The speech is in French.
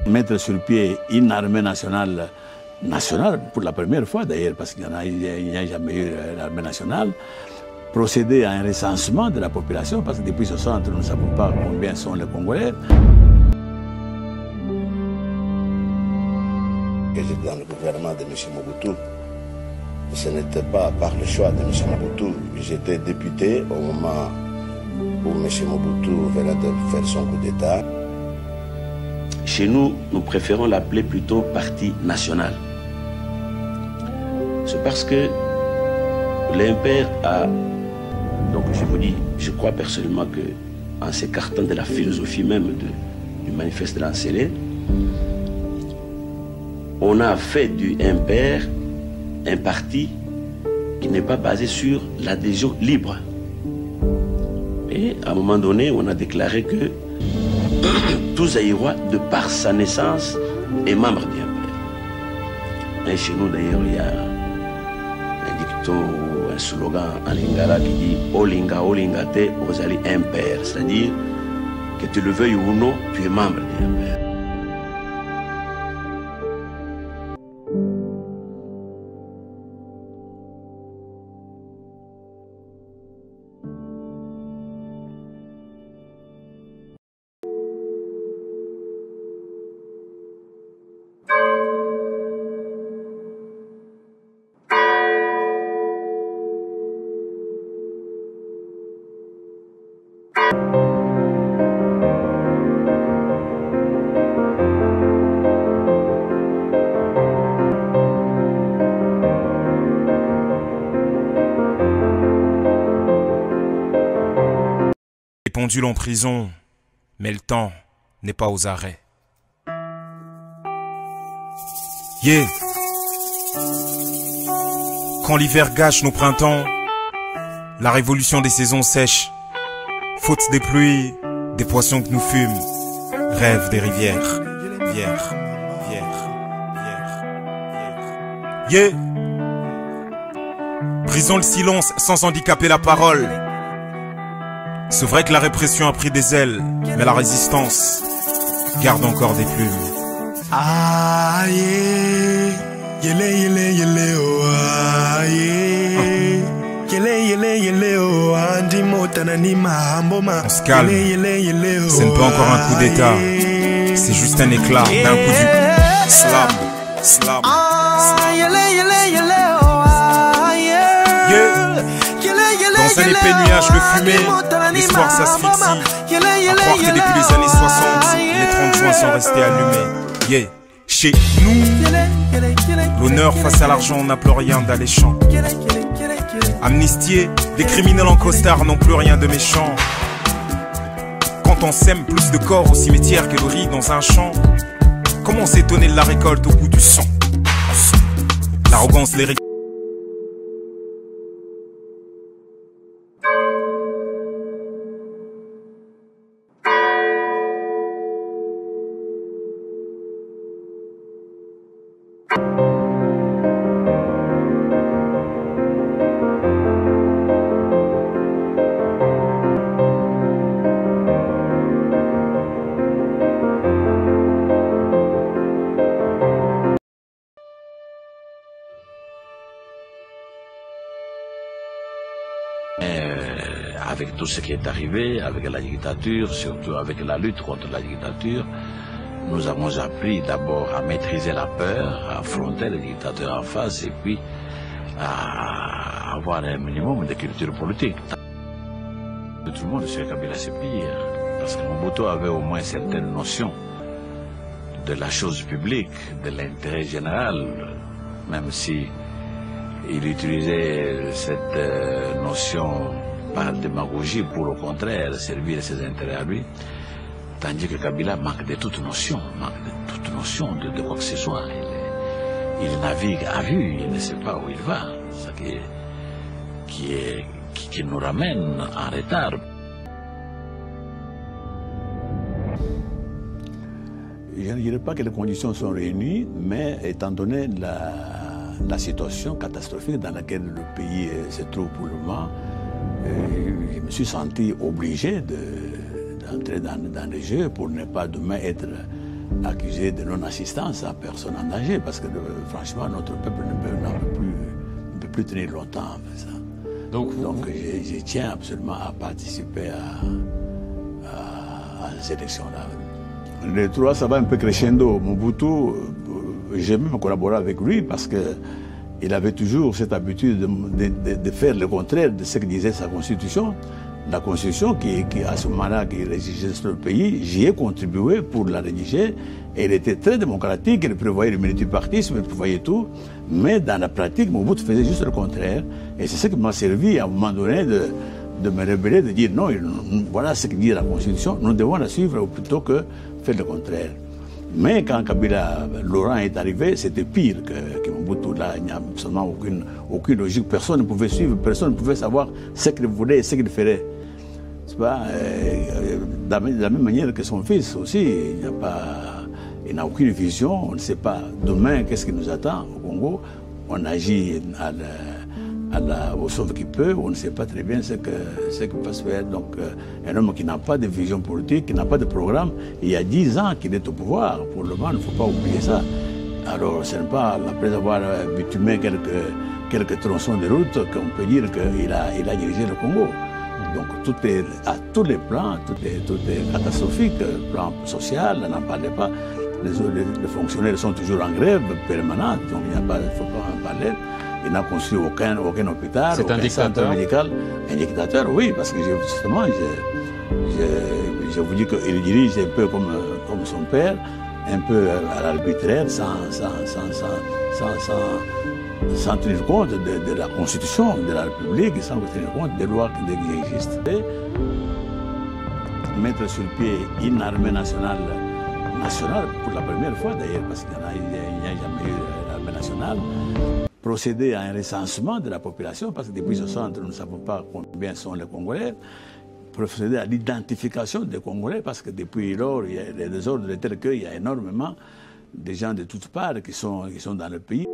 Mettre sur pied une armée nationale pour la première fois d'ailleurs, parce qu'il n'y a jamais eu l'armée nationale, procéder à un recensement de la population, parce que depuis 60, nous ne savons pas combien sont les Congolais. J'étais dans le gouvernement de M. Mobutu. Ce n'était pas par le choix de M. Mobutu. J'étais député au moment où M. Mobutu venait de faire son coup d'État. Chez nous, nous préférons l'appeler plutôt parti national. C'est parce que l'IMPR a... Donc je vous dis, je crois personnellement qu'en s'écartant de la philosophie même du manifeste de Lancellet, on a fait du MPR un parti qui n'est pas basé sur l'adhésion libre. Et à un moment donné, on a déclaré que tout Zaïrois, de par sa naissance, est membre du MPR. Et chez nous, d'ailleurs, il y a un dicton ou un slogan en lingala qui dit « Olinga, Olinga te, Ozali MPR », c'est-à-dire que tu le veuilles ou non, tu es membre du MPR. Les pendules en prison, mais le temps n'est pas aux arrêts. Yeah. Quand l'hiver gâche nos printemps, la révolution des saisons sèche. Faute des pluies, des poissons que nous fûmes, rêve des rivières. Yeah. Brisons le silence sans handicaper la parole. C'est vrai que la répression a pris des ailes, mais la résistance garde encore des plumes. Ah yeah, yele oh ah yeah, yele oh andi motana ni mahambo ma. On se calme, ce n'est pas encore un coup d'état, c'est juste un éclat d'un coup du slam. Dans un épais nuage de fumée, l'espoir s'asphyxie. À croire que depuis les années 60, les 30 juin sont restés allumés. Yeah. Chez nous, l'honneur face à l'argent n'a plus rien d'alléchant. Amnistiés, des criminels en costard n'ont plus rien de méchant. Quand on sème plus de corps au cimetière que de riz dans un champ, comment s'étonner de la récolte au bout du sang? L'arrogance les récolte. Avec tout ce qui est arrivé, avec la dictature, surtout avec la lutte contre la dictature, nous avons appris d'abord à maîtriser la peur, à affronter les dictateurs en face et puis à avoir un minimum de culture politique. Tout le monde sait que Kabila c'est pire, parce que Mobutu avait au moins certaines notions de la chose publique, de l'intérêt général, même si il utilisait cette notion par démagogie pour au contraire servir ses intérêts à lui, tandis que Kabila manque de toute notion, de quoi que ce soit. Il navigue à vue, il ne sait pas où il va, ce qui nous ramène en retard. Je ne dirais pas que les conditions sont réunies, mais étant donné la situation catastrophique dans laquelle le pays se trouve pour le moment, je me suis senti obligé d'entrer dans les jeux pour ne pas demain être accusé de non-assistance à personne en danger, parce que franchement, notre peuple ne peut plus tenir longtemps avec ça. Donc je tiens absolument à participer à ces élections-là. Les trois, ça va un peu crescendo. Mobutu, j'ai même collaboré avec lui parce qu'il avait toujours cette habitude de faire le contraire de ce que disait sa constitution. La constitution qui à ce moment-là, qui rédigeait sur le pays, j'y ai contribué pour la rédiger. Elle était très démocratique, elle prévoyait le multipartisme, elle prévoyait tout. Mais dans la pratique, Mobutu faisait juste le contraire. Et c'est ce qui m'a servi à un moment donné de me rébeller, de dire non, voilà ce que dit la constitution, nous devons la suivre plutôt que faire le contraire. Mais quand Kabila Laurent est arrivé, c'était pire que Mobutu. Là, il n'y a absolument aucune logique. Personne ne pouvait suivre, personne ne pouvait savoir ce qu'il voulait et ce qu'il ferait. Pas, de la même manière que son fils aussi, il n'a aucune vision, on ne sait pas demain qu'est-ce qui nous attend au Congo. On agit au sauve qui peut, on ne sait pas très bien ce qui va se faire. Donc un homme qui n'a pas de vision politique, qui n'a pas de programme, il y a 10 ans qu'il est au pouvoir. Pour le moment, il ne faut pas oublier ça. Alors ce n'est pas après avoir bitumé quelques tronçons de route qu'on peut dire qu'il a dirigé le Congo. Donc tout est à tous les plans, tout est catastrophique. Le plan social, on n'en parlait pas. Les fonctionnaires sont toujours en grève permanente, donc il ne faut pas en parler. Il n'a construit aucun hôpital, aucun centre médical. Un dictateur, oui, parce que justement, je vous dis qu'il dirige un peu comme son père, un peu à l'arbitraire, sans tenir compte de la Constitution de la République, sans tenir compte des lois qui existent. Mettre sur pied une armée nationale, pour la première fois d'ailleurs, parce qu'il n'y a jamais eu l'armée nationale, procéder à un recensement de la population, parce que depuis 60, nous ne savons pas combien sont les Congolais, procéder à l'identification des Congolais, parce que depuis lors, il y a les désordres tels qu'il y a énormément de gens de toutes parts qui sont dans le pays.